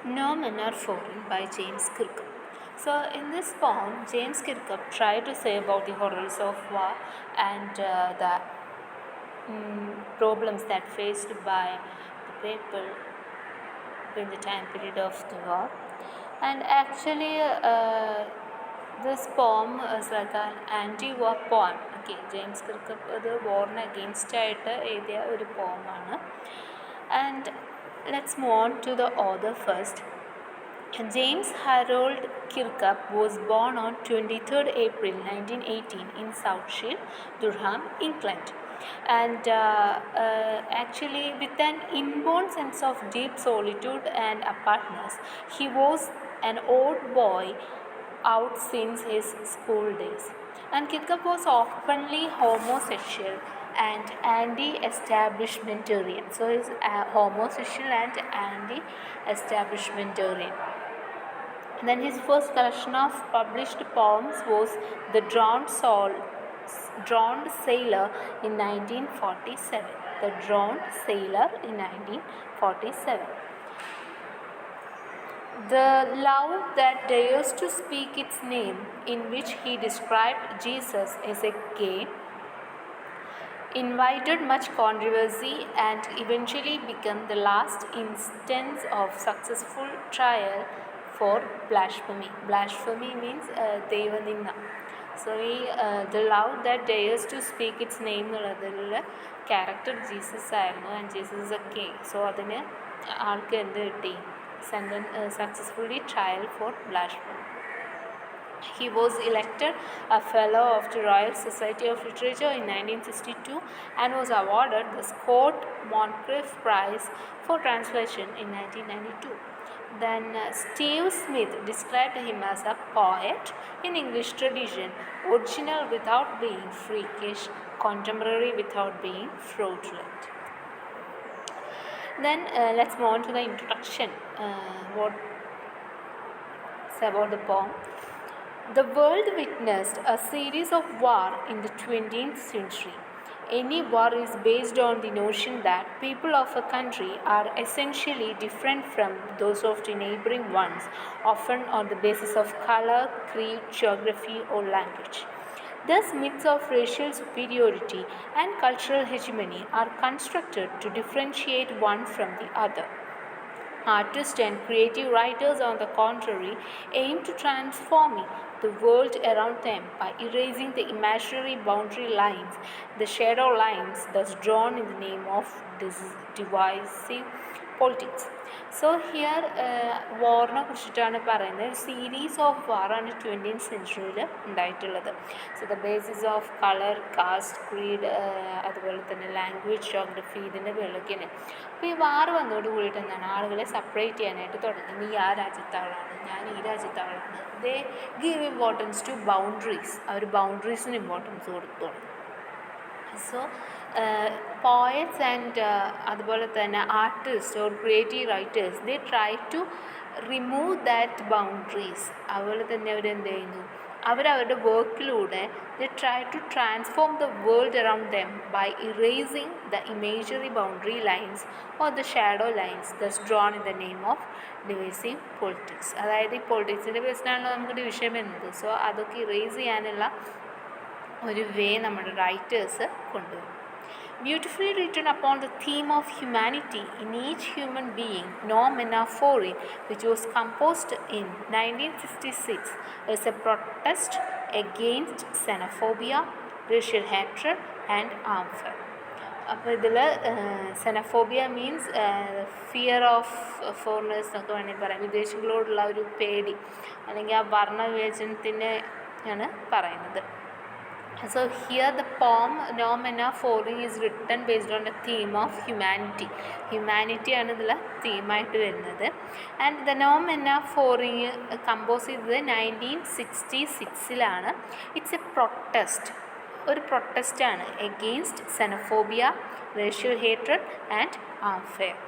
No Men Are Foreign by James Kirkup. So, in this poem, James Kirkup tried to say about the horrors of war and the problems that faced by the people in the time period of the war. And actually, this poem is like an anti-war poem. Okay, James Kirkup the warn against ആയിട്ട് എഴുതിയ ഒരു പോമാണ്. And let's move on to the author first. James Harold Kirkup was born on 23rd April 1918 in Southshield, Durham, England. And actually, with an inborn sense of deep solitude and apartness, he was an old boy out since his school days. And Kirkup was openly homosexual and anti-establishmentarian. So he's homosexual and anti-establishmentarian. Then his first collection of published poems was The Drowned Sailor in 1947. The Drowned Sailor in 1947. The Love That Dares to Speak Its Name, in which he described Jesus as a gay, invited much controversy and eventually became the last instance of successful trial for blasphemy. Blasphemy means Devaninna. So, the love that dares to speak its name എന്നുള്ളതിലുള്ള character Jesus ആയിരുന്നു and Jesus is a king. So അതിന് ആൾക്ക് എന്ത് കിട്ടി? Successfully trial for blasphemy. He was elected a Fellow of the Royal Society of Literature in 1962 and was awarded the Scott Moncrieff Prize for Translation in 1992. Then Steve Smith described him as a poet in English tradition, original without being freakish, contemporary without being fraudulent. Then let's move on to the introduction. What's about the poem? The world witnessed a series of wars in the 20th century. Any war is based on the notion that people of a country are essentially different from those of the neighboring ones, often on the basis of color, creed, geography, or language. Thus, myths of racial superiority and cultural hegemony are constructed to differentiate one from the other. Artists and creative writers, on the contrary, aim to transform the world around them by erasing the imaginary boundary lines, the shadow lines thus drawn in the name of divisive politics. So here വാറിനെ കുറിച്ചിട്ടാണ് പറയുന്നത്. ഒരു series of വാറാണ് 20th സെഞ്ച്വറിയിൽ ഉണ്ടായിട്ടുള്ളത്. So the basis of colour, caste, creed, അതുപോലെ തന്നെ language, geography, ഇതിൻ്റെ പേരിലൊക്കെയാണ്. അപ്പോൾ ഈ വാർ വന്നതോട് കൂടിയിട്ട് എന്താണ്, ആളുകളെ സെപ്പറേറ്റ് ചെയ്യാനായിട്ട് തുടങ്ങി. നീ ആ രാജ്യത്തെ ആളാണ്, ഞാൻ ഈ രാജ്യത്തെ ആളാണ്. They give importance to boundaries. അവർ ബൗണ്ടറീസിന് ഇമ്പോർട്ടൻസ് കൊടുത്തു തുടങ്ങി. So, poets and അതുപോലെ തന്നെ artist or creative writers they try to remove that boundaries. അതുപോലെ തന്നെ അവരെന്ത് ചെയ്യുന്നു, അവരവരുടെ വർക്കിലൂടെ they try to transform the world around them by erasing the imagery boundary lines or the shadow lines thus drawn in the name of devising politics. അതായത് ഈ പൊളിറ്റിക്സിൻ്റെ ബേസിലാണല്ലോ നമുക്ക് division വരുന്നത്. സോ അതൊക്കെ ഇറേസ് ചെയ്യാനുള്ള ഒരു വേ നമ്മുടെ റൈറ്റേഴ്സ് കൊണ്ടുവരും. Beautifully written upon the theme of humanity in each human being, No Men Are Foreign, which was composed in 1966, is a protest against xenophobia, racial hatred and armfare. അപ്പോൾ ഇതിൽ സെനഫോബിയ means fear of foreigners എന്നൊക്കെ വേണമെങ്കിൽ പറയാം. വിദേശികളോടുള്ള ഒരു പേടി അല്ലെങ്കിൽ ആ വർണ്ണവിവേചനത്തിനെ ആണ് പറയുന്നത്. So here the poem No Men Are Foreign is written based on the theme of humanity. Humanity ആണ് ഇതിൽ തീമായിട്ട് വരുന്നത്. And the No Men Are Foreign compose ചെയ്തത് 1966. ഇറ്റ്സ് എ പ്രൊട്ടസ്റ്റ്, ഒരു പ്രൊട്ടസ്റ്റാണ് against xenophobia, racial hatred and armfare.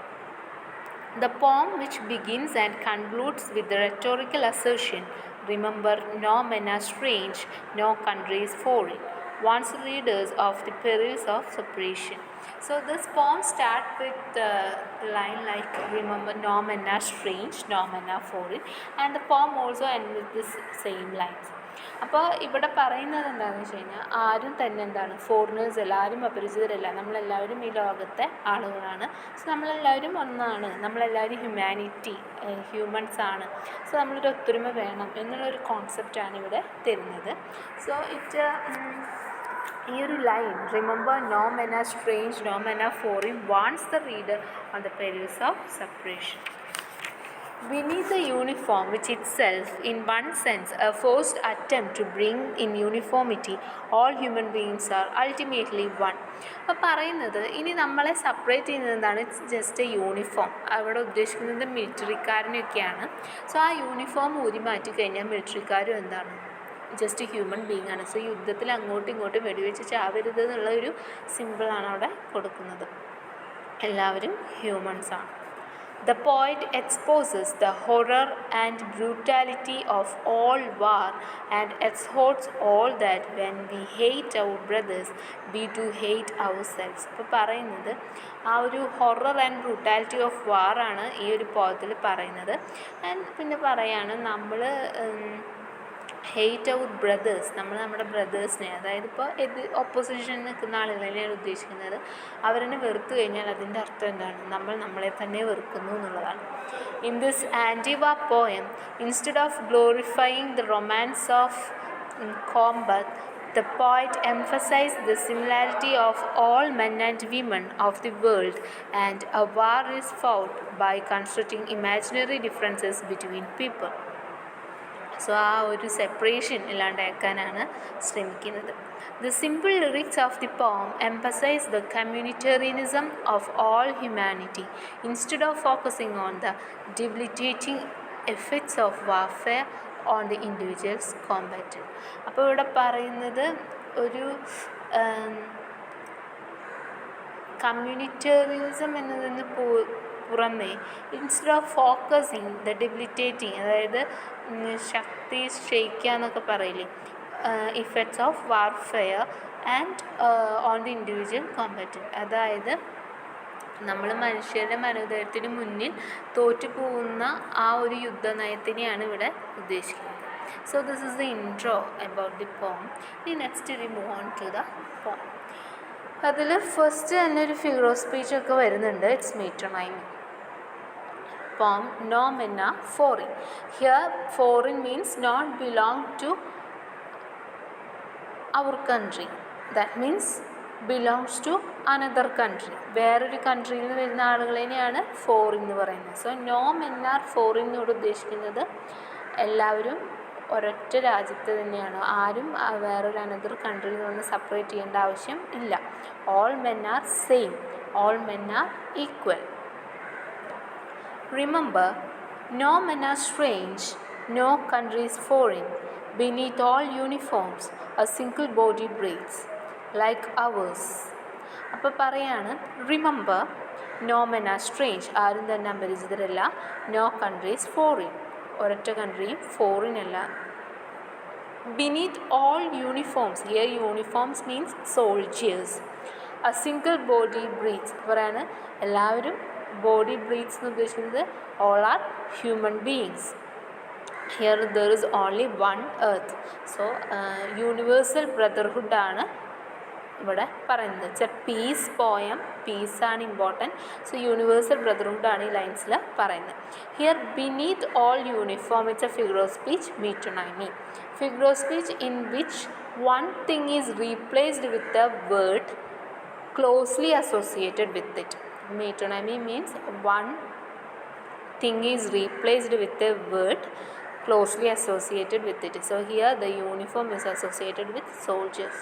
The poem, which begins and concludes with the rhetorical assertion, "Remember, no men are strange, no country is foreign," warns readers of the perils of separation. So this poem starts with the line like remember no men are strange, no men are foreign, and the poem also ends with this same lines. അപ്പോൾ ഇവിടെ പറയുന്നത് എന്താണെന്ന് വെച്ച് കഴിഞ്ഞാൽ ആരും തന്നെ എന്താണ് foreigners അല്ല, ആരും അപരിചിതരല്ല, നമ്മളെല്ലാവരും ഈ ലോകത്തെ ആളുകളാണ്. സോ നമ്മളെല്ലാവരും ഒന്നാണ്, നമ്മളെല്ലാവരും ഹ്യൂമൻസ് ആണ്. സോ നമ്മളൊരു ഒത്തൊരുമ വേണം എന്നുള്ളൊരു കോൺസെപ്റ്റാണ് ഇവിടെ തരുന്നത്. സോ ഈ ഒരു line remember no men are strange no men are foreign warns the reader on the perils of separation. Beneath the uniform, which itself, in one sense, a forced attempt to bring in uniformity, all human beings are ultimately one. അപ്പോൾ പറയുന്നത് ഇനി നമ്മളെ separate ചെയ്യുന്നത് എന്താണ്? It's just A uniform. അവിടെ ഉദ്ദേശിക്കുന്നത് മിലിറ്ററിക്കാരനൊക്കെയാണ്. So ആ uniform ഊരി മാറ്റി കഴിഞ്ഞാൽ മിലിറ്ററിക്കാരും എന്താണ്? ജസ്റ്റ് ഹ്യൂമൻ ബീങ് ആണ്. സോ യുദ്ധത്തിൽ അങ്ങോട്ടും ഇങ്ങോട്ടും വെടിവെച്ച് ചാവരുത് എന്നുള്ള ഒരു സിമ്പിളാണ് അവിടെ കൊടുക്കുന്നത്. എല്ലാവരും ഹ്യൂമൻസാണ്. The poet exposes the horror and brutality of all war and exhorts all that when we hate our brothers, we do hate ourselves. ഇപ്പോൾ പറയുന്നത് ആ ഒരു ഹൊറർ ആൻഡ് ബ്രൂട്ടാലിറ്റി ഓഫ് വാർ ആണ് ഈ ഒരു പോയത്തിൽ പറയുന്നത്. ആൻഡ് പിന്നെ പറയാണ് നമ്മൾ ഹെയ്റ്റ് അവർ ബ്രദേഴ്സ്, നമ്മൾ നമ്മുടെ ബ്രദേഴ്സിനെ, അതായത് ഇപ്പോൾ ഓപ്പോസിഷനിൽ നിൽക്കുന്ന ആളുകളെയാണ് ഉദ്ദേശിക്കുന്നത്. അവരെന്നെ വെറുത്തു കഴിഞ്ഞാൽ അതിൻ്റെ അർത്ഥം എന്താണ്? നമ്മൾ നമ്മളെ തന്നെ വെറുക്കുന്നു എന്നുള്ളതാണ്. In this anti war poem, instead of glorifying the romance of combat, the poet emphasized the similarity of all men and women of the world, and a war is fought by constructing imaginary differences between people. So ആ ഒരു separation ഇല്ലാണ്ടാക്കാനാണ് ശ്രമിക്കുന്നത്. The simple lyrics of the poem emphasize the communitarianism of all humanity instead of focusing on the debilitating effects of warfare on the individual's combatant. അപ്പോൾ ഇവിടെ പറയുന്നത് ഒരു കമ്മ്യൂണിറ്റേറിയനിസം എന്നതിന് പുറമേ instead of focusing the debilitating, അതായത് ശക്തി ക്ഷയിക്കുക എന്നൊക്കെ പറയില്ലേ, effects of warfare and on the individual competent, അതായത് നമ്മൾ മനുഷ്യരുടെ മനോധൈര്യത്തിന് മുന്നിൽ തോറ്റുപോകുന്ന ആ ഒരു യുദ്ധനയത്തിനെയാണ് ഇവിടെ ഉദ്ദേശിക്കുന്നത്. So this is the intro about the poem. ഇനി next we move on to the poem. അതിൽ ഫസ്റ്റ് തന്നെ ഒരു ഫിഗർ ഓഫ് സ്പീച്ച് ഒക്കെ വരുന്നുണ്ട്. It's മെട്രോണൈമി. Poem No Men Are Foreign. Here foreign means not belong to our country. That means belongs to another country. വേറൊരു കൺട്രിയിൽ നിന്ന് വരുന്ന ആളുകളെയാണ് foreign എന്ന് പറയുന്നത്. So no men are foreign എന്നോട് ഉദ്ദേശിക്കുന്നത് എല്ലാവരും ഒരൊറ്റ രാജ്യത്ത് തന്നെയാണ്. ആരും വേറൊരു അനദർ കൺട്രിയിൽ നിന്ന് സെപ്പറേറ്റ് ചെയ്യേണ്ട ആവശ്യം ഇല്ല. All men are same, all men are equal. Remember, no men are strange, no country is foreign. Beneath all uniforms, a single body breathes, like ours. അപ്പോൾ പറയാണ്, remember no men are strange, ആരും തന്നെ അപരിചിതരല്ല. No country is foreign, ഒരൊറ്റ കൺട്രിയും foreign അല്ല. Beneath all uniforms, here uniforms means soldiers. A single body breathes, പറയാണ് എല്ലാവരും ബോഡി ബ്രീത്ത്സ് എന്ന് ഉദ്ദേശിക്കുന്നത് all are human beings. Here there is only one earth. So universal ബ്രദർഹുഡാണ് ഇവിടെ പറയുന്നത്. ഇറ്റ്സ് എ പീസ് പോയം, പീസാണ് ഇമ്പോർട്ടൻറ്റ്. സോ യൂണിവേഴ്സൽ ബ്രദർഹുഡാണ് ഈ ലൈൻസിൽ പറയുന്നത്. Here beneath all uniform, it's A figure of speech, metonymy. Figure of speech in which one thing is replaced with a word closely associated with it. Metonymy means one thing is replaced with a word closely associated with it. So here the uniform is associated with soldiers.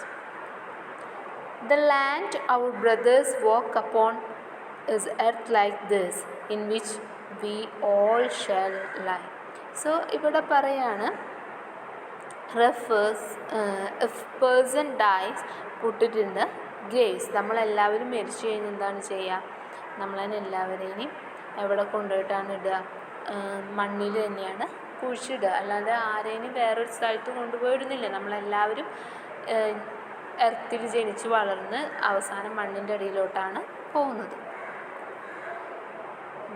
The land our brothers walk upon is earth like this, in which we all shall lie. So ഇവിടെ പറയാണ്, refers if person dies, put it in the graves. നമ്മളെല്ലാവരും മരിച്ചു കഴിഞ്ഞ് എന്താണ് ചെയ്യുക? നമ്മളതിനെ എല്ലാവരെയും എവിടെ കൊണ്ടുപോയിട്ടാണ് ഇടുക? മണ്ണിൽ തന്നെയാണ് കുഴിച്ചിടുക. അല്ലാതെ ആരെയും വേറൊരു സ്ഥലത്ത് കൊണ്ടുപോയി ഇടുന്നില്ല. നമ്മളെല്ലാവരും എർത്തിൽ ജനിച്ച് വളർന്ന് അവസാനം മണ്ണിൻ്റെ അടിയിലോട്ടാണ് പോകുന്നത്.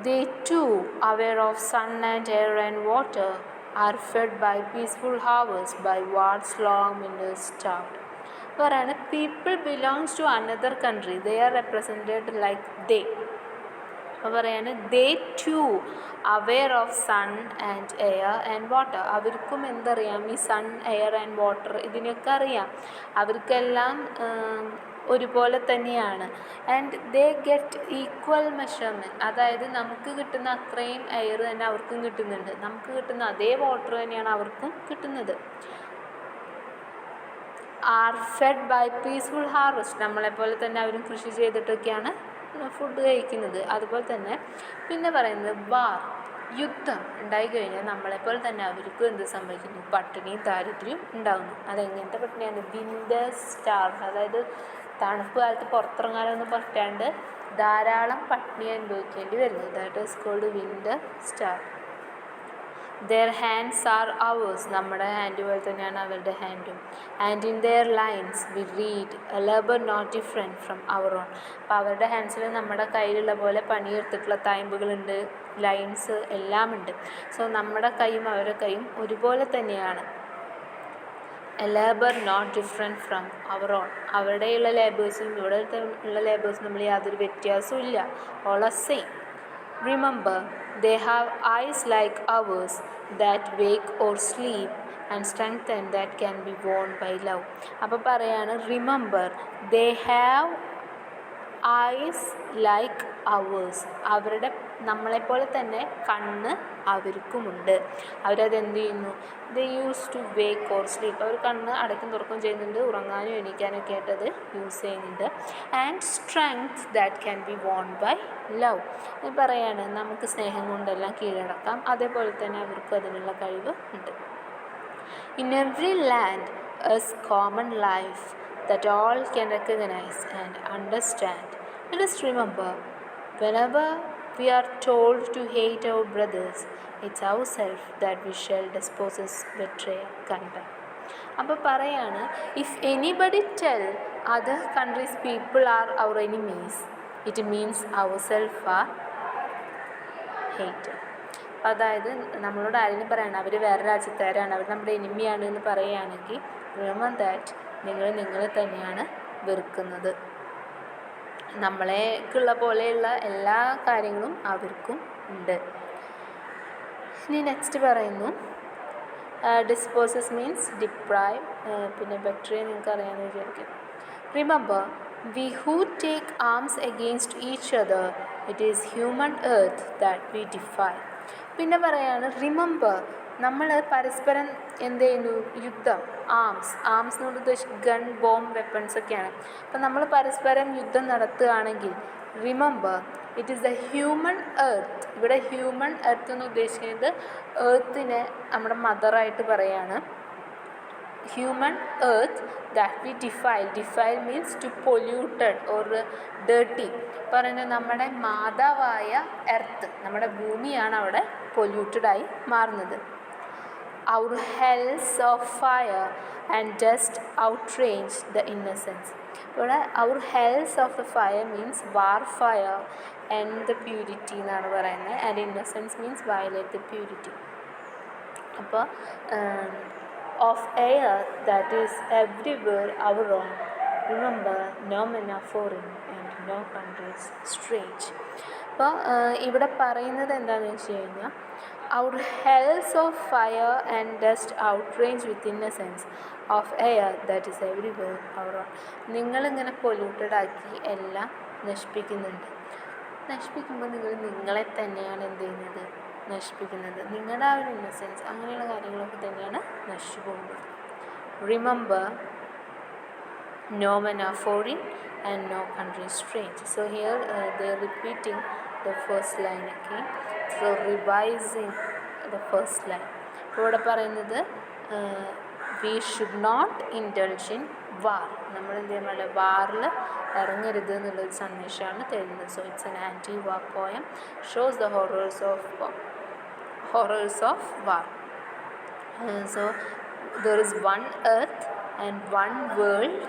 They too, aware of sun and air and water, are fed by peaceful harvests, by wars long winters starved. പറയാണ് people belongs to another country. They are represented like they. അപ്പോൾ പറയാണ് they too aware of sun and air and water. അവർക്കും എന്തറിയാം, ഈ sun, air and water ഇതിനൊക്കെ അറിയാം. അവർക്കെല്ലാം ഒരുപോലെ തന്നെയാണ്. And they get equal measurement. അതായത് നമുക്ക് കിട്ടുന്ന അത്രയും എയർ തന്നെ അവർക്കും കിട്ടുന്നുണ്ട്, നമുക്ക് കിട്ടുന്ന അതേ വാട്ടർ തന്നെയാണ് അവർക്കും കിട്ടുന്നത്. Are fed by peaceful harvest. നമ്മളെപ്പോലെ തന്നെ അവരും കൃഷി ചെയ്തിട്ടൊക്കെയാണ് ഫുഡ് കഴിക്കുന്നത്. അതുപോലെ തന്നെ പിന്നെ പറയുന്നത് വാർ, യുദ്ധം ഉണ്ടായിക്കഴിഞ്ഞാൽ നമ്മളെപ്പോലെ തന്നെ അവർക്കും എന്ത് സംഭവിക്കുന്നു, പട്ടിണിയും ദാരിദ്ര്യവും ഉണ്ടാകുന്നു. അതെങ്ങനത്തെ പട്ടിണിയാണ്? Winter starve. അതായത് തണുപ്പ് കാലത്ത് പുറത്തിറങ്ങാനൊന്നും പറ്റാണ്ട് ധാരാളം പട്ടിണി അനുഭവിക്കേണ്ടി വരുന്നു. That is cold winter starve. Their hands are ours. നമ്മുടെ ഹാൻഡ് പോലെ തന്നെയാണ് അവരുടെ ഹാൻഡും. And in their lines we read a labour not different from our own. അപ്പോൾ അവരുടെ ഹാൻഡ്സിൽ നമ്മുടെ കയ്യിലുള്ള പോലെ പണിയെടുത്തിട്ടുള്ള തയമ്പുകളുണ്ട്, ലൈൻസ് എല്ലാം ഉണ്ട്. സോ നമ്മുടെ കൈയും അവരുടെ കൈയും ഒരുപോലെ തന്നെയാണ്. A labour not different from our own. അവിടെയുള്ള ലേബേഴ്സും ഇവിടെ ഉള്ള ലേബേഴ്സും തമ്മിൽ യാതൊരു വ്യത്യാസവും ഇല്ല. All are same. Remember, they have eyes like ours that wake or sleep, and strength that can be won by love. അപ്പോൾ പറയാണ് remember they have eyes like ours. അവരുടെ നമ്മളെപ്പോലെ തന്നെ കണ്ണ് അവർക്കുമുണ്ട്. അവരത് എന്ത് ചെയ്യുന്നു? They use to wake or sleep. അവർ കണ്ണ് അടയ്ക്കും തുറക്കും ചെയ്യുന്നുണ്ട്, ഉറങ്ങാനും എണീക്കാനൊക്കെ ആയിട്ട് അത് യൂസ് ചെയ്യുന്നുണ്ട്. And strength that can be won by love. പറയാണ് നമുക്ക് സ്നേഹം കൊണ്ടെല്ലാം കീഴടക്കാം, അതേപോലെ തന്നെ അവർക്കും അതിനുള്ള കഴിവ് ഉണ്ട്. In every land S common life that all can recognize and understand. Let us remember, whenever we are told to hate our brothers, it's ourselves that we shall dispose, betray, condemn. അപ്പോൾ പറയാണ് if anybody tell other countries people are our enemies, it means our self are hated. അപ്പോൾ അതായത് നമ്മളോട് ആരെങ്കിലും പറയണം അവർ വേറെ രാജ്യക്കാരാണ്, അവർ നമ്മുടെ എനിമിയാണ് എന്ന് പറയുകയാണെങ്കിൽ റിമെമ്പർ ദാറ്റ് നിങ്ങൾ തന്നെയാണ് വെറുക്കുന്നത്. നമ്മളേക്കുള്ള പോലെയുള്ള എല്ലാ കാര്യങ്ങളും അവർക്കും ഉണ്ട്. ഇനി നെക്സ്റ്റ് പറയുന്നു ഡിസ്പോസസ് മീൻസ് ഡിപ്രൈവ്, പിന്നെ ബെട്രേ നിങ്ങൾക്ക് അറിയാമെന്ന് വിചാരിക്കും. Remember V who take arms against each other, it is human earth that V defy. പിന്നെ പറയാണ് റിമെമ്പർ നമ്മൾ പരസ്പരം എന്ത് ചെയ്യുന്നു? യുദ്ധം, ആംസ് എന്നുകൊണ്ട് ഉദ്ദേശിക്കുന്നത് ഗൺ, ബോംബ്, വെപ്പൺസ് ഒക്കെയാണ്. അപ്പം നമ്മൾ പരസ്പരം യുദ്ധം നടത്തുകയാണെങ്കിൽ remember it is the human earth. ഇവിടെ ഹ്യൂമൻ എർത്ത് എന്ന് ഉദ്ദേശിക്കുന്നത് എർത്തിനെ നമ്മുടെ മദറായിട്ട് പറയാണ്. Human earth that we defile means to polluted or dirty. പറയുന്നത് നമ്മുടെ മാതാവായ എർത്ത്, നമ്മുടെ ഭൂമിയാണ് അവിടെ പൊല്യൂട്ടഡായി മാറുന്നത്. Our hells of fire and dust outrange the innocence. ഇവിടെ our hells of the fire means war fire and the purity എന്നാണ് പറയുന്നത്. and innocence means violate the purity. അപ്പോൾ of air that is everywhere our own. Remember, no men are foreign and no countries strange. അപ്പോൾ ഇവിടെ പറയുന്നത് എന്താണെന്ന് വെച്ച് കഴിഞ്ഞാൽ our hells of fire and dust outrange with innocence of air that is everywhere our own. നിങ്ങളിങ്ങനെ polluted ആക്കി എല്ലാം നശിപ്പിക്കുന്നുണ്ട്. നശിപ്പിക്കുമ്പോൾ നിങ്ങളെ തന്നെയാണ് എന്ത് ചെയ്യുന്നത്? നശിപ്പിക്കുന്നത്. നിങ്ങളുടെ ആ ഒരു ഇന്നസെൻസ് അങ്ങനെയുള്ള കാര്യങ്ങളൊക്കെ തന്നെയാണ് നശിച്ചു പോകുന്നത്. Remember no men are foreign and no country strange. So here they are repeating the first line again. So revising the first line. ഇവിടെ പറയുന്നത് we should not indulge in war. നമ്മൾ എന്ത് ചെയ്യാൻ പാടില്ല? വാറിൽ ഇറങ്ങരുത് എന്നുള്ളൊരു സന്ദേശമാണ് തരുന്നത്. So it's an anti-war poem. Shows the horrors of war. So there is one earth and one world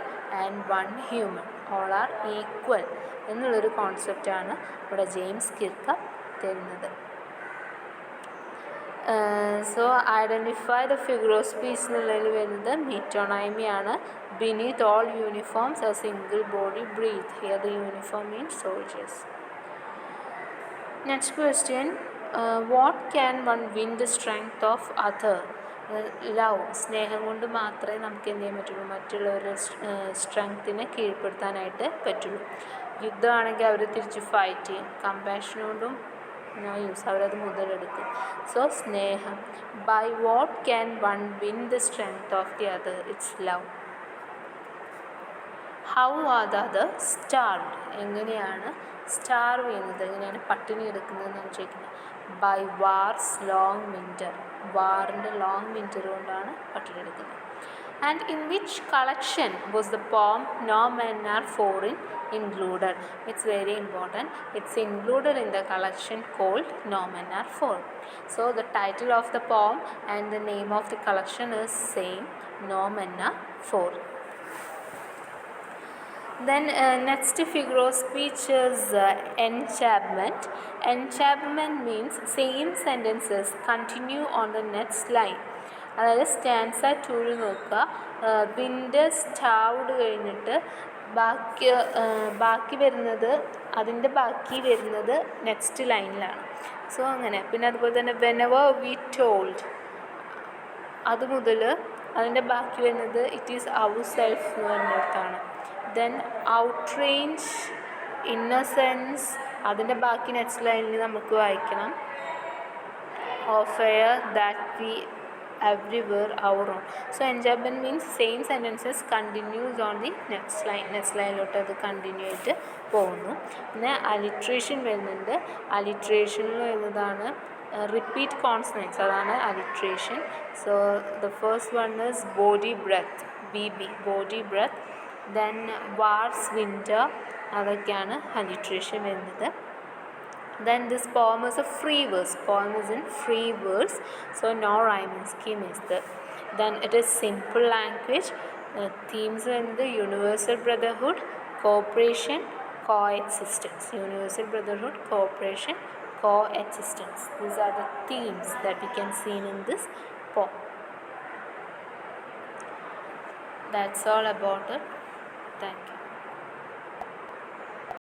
and one human, all are equal എന്നുള്ളൊരു കോൺസെപ്റ്റാണ് ഇവിടെ ജെയിംസ് കിർക്കപ്പ് തരുന്നത്. So identify the figure of speech എന്നുള്ളതിൽ വരുന്നത് മെറ്റോണൈമിയാണ്. Beneath all uniforms a single body breath. Here the uniform means soldiers. Next question, what can one win the strength of other? Love, സ്നേഹം കൊണ്ട് മാത്രമേ നമുക്ക് എന്ത് ചെയ്യാൻ പറ്റുള്ളൂ, മറ്റുള്ളവരുടെ സ്ട്രെങ്ത്തിനെ കീഴ്പ്പെടുത്താനായിട്ട് പറ്റുള്ളൂ. യുദ്ധമാണെങ്കിൽ അവർ തിരിച്ച് ഫൈറ്റ് ചെയ്യും. കമ്പാഷൻ കൊണ്ടും നോ യൂസ്, അവരത് മുതലെടുക്കും. സോ സ്നേഹം. By what can one win the strength of the other? It's love. How are the other starved? എങ്ങനെയാണ് സ്റ്റാർവ് ചെയ്യുന്നത്, എങ്ങനെയാണ് പട്ടിണി എടുക്കുന്നതെന്നാണ് ചോദിക്കുന്നത്. ബൈ വാർസ് ലോങ് വിൻ്റർ, വാറിൻ്റെ ലോങ് വിൻ്റർ കൊണ്ടാണ് പട്ടിണി എടുക്കുന്നത്. And in which collection was the poem no men are foreign included? It's very important. It's included in the collection called No Men Are Four. So the title of the poem and the name of the collection is same, No Men Are Four. Then next figure of speech is enchantment. Enchantment means same sentences continue on the next line. അതായത് stanza 2 നോക്കുക. Winter starved കഴിഞ്ഞിട്ട് ബാക്കി വരുന്നത്, അതിൻ്റെ ബാക്കി വരുന്നത് next ലൈനിലാണ്. So അങ്ങനെ. പിന്നെ അതുപോലെ തന്നെ വെനെവർ വി ടോൾഡ്, അത് മുതൽ അതിൻ്റെ ബാക്കി വരുന്നത് ഇറ്റ് ഈസ് അവർ സെൽഫ് എന്ന് പറഞ്ഞിടത്താണ്. ദെൻ ഔട്ട്റേഞ്ച് ഇന്നസെൻസ്, അതിൻ്റെ ബാക്കി നെക്സ്റ്റ് ലൈനിൽ നമുക്ക് വായിക്കണം. Of air that we everywhere our own. So enchantment means same sentences continues on the next line. Next ലൈനിലോട്ട് അത് കണ്ടിന്യൂ ആയിട്ട് പോകുന്നു. പിന്നെ അലിട്രേഷൻ വരുന്നുണ്ട്. അലിട്രേഷനിൽ വരുന്നതാണ് റിപ്പീറ്റ് കോൺസണൻസ്, അതാണ് alliteration. So the first one is body breath, BB, body breath. Then wars winter, അതൊക്കെയാണ് അലിട്രേഷൻ വരുന്നത്. Then this poem is a free verse. Poem is in free verse, so no rhyming scheme is there. Then it is simple language. Themes in the universal brotherhood, cooperation, coexistence. Universal brotherhood, cooperation, coexistence. These are the themes that we can see in this poem. That's all about it. Thank you.